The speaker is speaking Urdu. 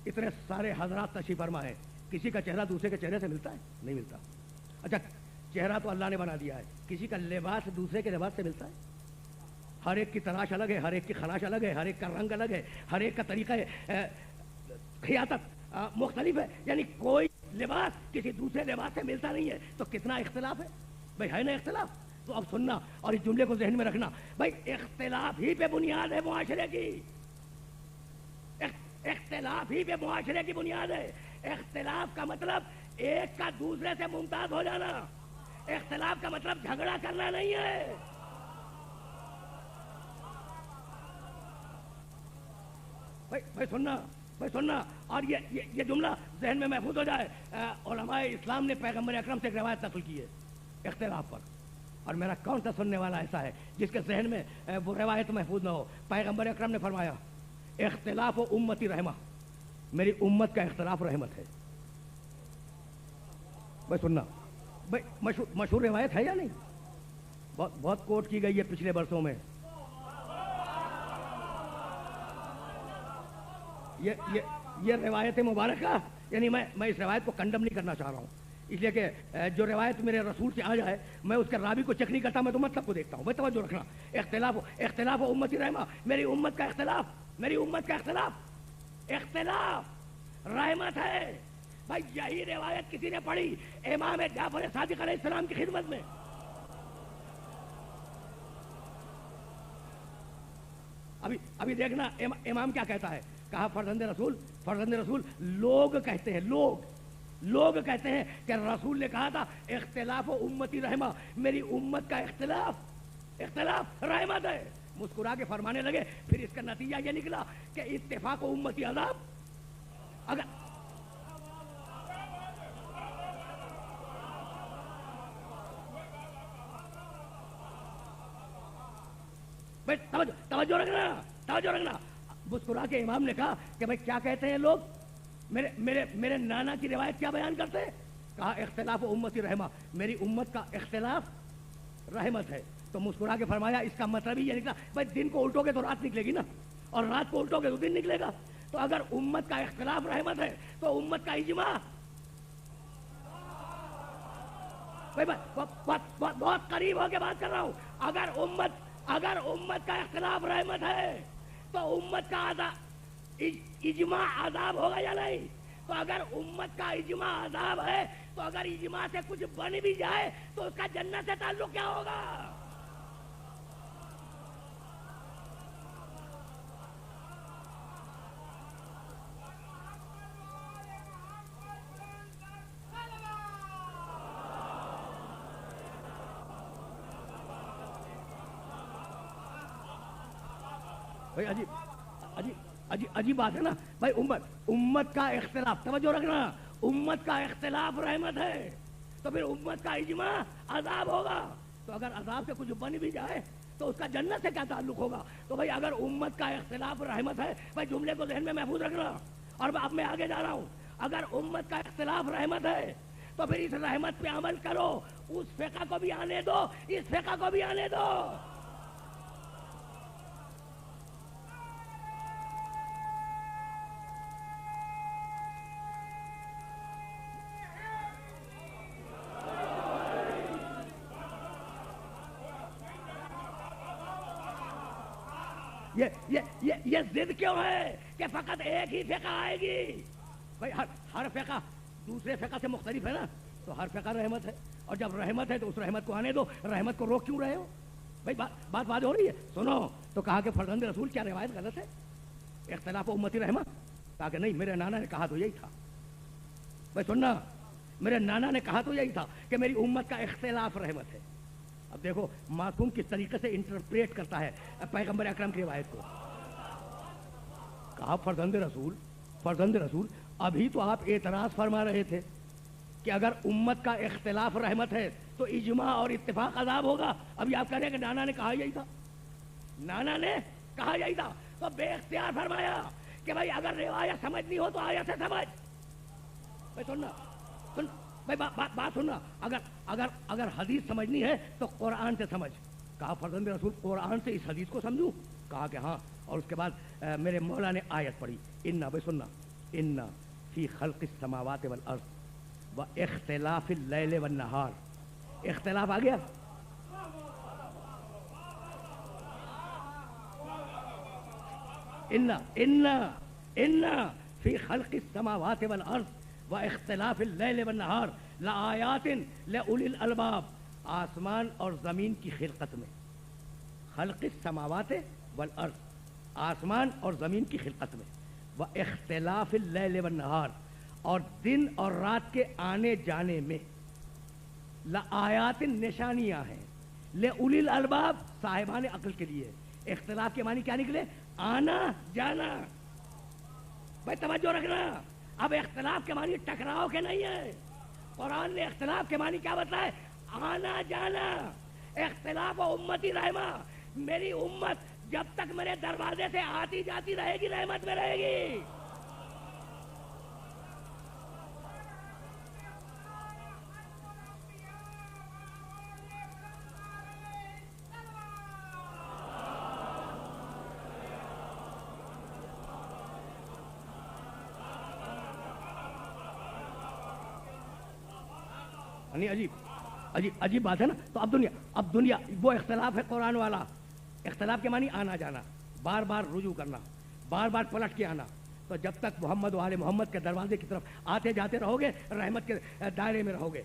اتنے سارے حضرات تشریف فرما ہے، کسی کا چہرہ دوسرے کے چہرے سے ملتا ہے؟ نہیں ملتا۔ اچھا چہرہ تو اللہ نے بنا دیا ہے، کسی کا لباس دوسرے کے لباس سے ملتا ہے؟ ہر ایک کی تراش الگ ہے، ہر ایک کی خراش الگ ہے، ہر ایک کا رنگ الگ ہے، ہر ایک کا طریقہ خیاطت مختلف ہے، یعنی کوئی لباس کسی دوسرے لباس سے ملتا نہیں ہے، تو کتنا اختلاف ہے بھائی، ہے نا اختلاف؟ تو اب سننا اور اس جملے کو ذہن میں رکھنا بھائی، اختلاف ہی پہ بنیاد ہے معاشرے کی، اختلاف ہی پہ معاشرے کی بنیاد ہے۔ اختلاف کا مطلب ایک کا دوسرے سے ممتاز ہو جانا، اختلاف کا مطلب جھگڑا کرنا نہیں ہے۔ بھائی سننا اور یہ جملہ ذہن میں محفوظ ہو جائے، علماء اسلام نے پیغمبر اکرم سے ایک روایت نقل کی ہے اختلاف پر، اور میرا کون سا سننے والا ایسا ہے جس کے ذہن میں وہ روایت محفوظ نہ ہو؟ پیغمبر اکرم نے فرمایا اختلاف و امتی رحمہ، میری امت کا اختلاف رحمت ہے۔ بھائی سننا، بھائی مشہور روایت ہے یا نہیں؟ بہت کوٹ کی گئی ہے پچھلے برسوں میں۔ یہ روایت مبارکہ، یعنی میں اس روایت کو کنڈم نہیں کرنا چاہ رہا ہوں، اس لیے کہ جو روایت میرے رسول سے آ جائے میں اس کے راوی کو چیک نہیں کرتا، میں تو مطلب کو دیکھتا ہوں۔ بھائی توجہ رکھنا، اختلاف و امتی رحمہ، میری امت کا اختلاف رحمت ہے۔ بھائی یہی روایت کسی نے پڑھی امام جعفر صادق علیہ السلام کی خدمت میں، ابھی دیکھنا امام کیا کہتا ہے، کہا فرزند رسول لوگ کہتے ہیں کہ رسول نے کہا تھا اختلاف و امتی رحمہ، میری امت کا اختلاف رحمت ہے۔ مسکرا کے فرمانے لگے، پھر اس کا نتیجہ یہ نکلا کہ اتفاق و امتی عذاب۔ اگر توجہ رکھنا، مسکرا کے امام نے کہا کہ بھائی کیا کہتے ہیں لوگ، میرے نانا کی روایت کیا بیان کرتے ہیں؟ کہا اختلاف و امتی رحمہ، میری امت کا اختلاف رحمت ہے۔ تو مسکرا کے فرمایا اس کا مطلب ہی یہ نکلا بھائی دن کو الٹو گے تو رات نکلے گی نا، اور رات کو الٹو گے تو دن نکلے گا۔ تو اگر امت کا اختلاف رحمت ہے تو امت کا اجماع، بہت قریب ہو کے بات کر رہا ہوں، اگر امت کا اختلاف رحمت ہے تو امت کا اجماع عذاب ہوگا یا نہیں؟ تو اگر امت کا اجماع عذاب ہے تو اگر اجماع سے کچھ بن بھی جائے تو اس کا جنت سے تعلق کیا ہوگا؟ بھائی عجیب بات ہے نا بھائی، امت کا اختلاف، توجہ رکھنا، امت کا اختلاف رحمت ہے تو پھر امت کا اجماع عذاب ہوگا۔ تو اگر عذاب سے کچھ بن بھی جائے تو اس کا جنت سے کیا تعلق ہوگا؟ تو بھائی اگر امت کا اختلاف رحمت ہے، بھائی جملے کو ذہن میں محفوظ رکھنا، اور اب میں آگے جا رہا ہوں، اگر امت کا اختلاف رحمت ہے تو پھر اس رحمت پہ عمل کرو، اس فقہ کو بھی آنے دو، اس فقہ کو بھی آنے دو۔ یہ ضد کیوں ہے کہ فقط ایک ہی فقہ آئے گی؟ بھائی ہر فقہ دوسرے فقہ سے مختلف ہے نا، تو ہر فقہ رحمت ہے، اور جب رحمت ہے تو اس رحمت کو آنے دو، رحمت کو روک کیوں رہے ہو؟ بھائی بات واضح ہو رہی ہے؟ سنو، تو کہا کہ فرزند رسول کیا روایت غلط ہے؟ اختلاف و امتی رحمت، کہا کہ نہیں، میرے نانا نے کہا تو یہی تھا۔ بھائی سننا، میرے نانا نے کہا تو یہی تھا کہ میری امت کا اختلاف رحمت ہے۔ اب دیکھو معصوم کس طریقے سے انٹرپریٹ کرتا ہے پیغمبر اکرم کی روایت کو۔ کہا فرزند رسول ابھی تو آپ اعتراض فرما رہے تھے کہ اگر امت کا اختلاف رحمت ہے تو اجماع اور اتفاق عذاب ہوگا، ابھی آپ کہہ رہے ہیں کہ نانا نے کہا یہی تھا، تو بے اختیار فرمایا کہ بھائی اگر روایت سمجھنی ہو تو آیت سے سمجھ۔ بھائی سننا، بات سننا، اگر حدیث سمجھنی ہے تو قرآن سے سمجھ۔ کہا فرزند رسول قرآن سے اس حدیث کو سمجھوں؟ کہا کہ ہاں، اور اس کے بعد میرے مولا نے آیت پڑھی، بھائی سننا، ان فی خلق السماوات والارض و اختلاف اللیل والنہار. اختلاف آ گیا. ان فی خلق السماوات والارض و اختلاف اللیل والنہار لآیات لأولی الالباب. آسمان اور زمین کی خلقت میں، خلق السماوات والارض، آسمان اور زمین کی خلقت میں، و اختلاف اللیل والنہار، اور دن اور رات کے آنے جانے میں، لآیات نشانیاں ہیں، لأولی الالباب صاحبان عقل کے لیے. اختلاف کے معنی کیا نکلے؟ آنا جانا. بھائی توجہ رکھنا، اب اختلاف کے معنی ٹکراؤ کے نہیں ہے. قرآن نے اختلاف کے معنی کیا بتایا؟ آنا جانا. اختلاف و امتی رحمہ، میری امت جب تک میرے دروازے سے آتی جاتی رہے گی رحمت میں رہے گی. عجیب بات ہے نا. تو اب دنیا وہ اختلاف ہے قرآن والا. اختلاف کے معنی آنا جانا، بار بار رجوع کرنا، بار بار پلٹ کے آنا. تو جب تک محمد و آل محمد کے دروازے کی طرف آتے جاتے رہو گے رحمت کے دائرے میں رہو گے.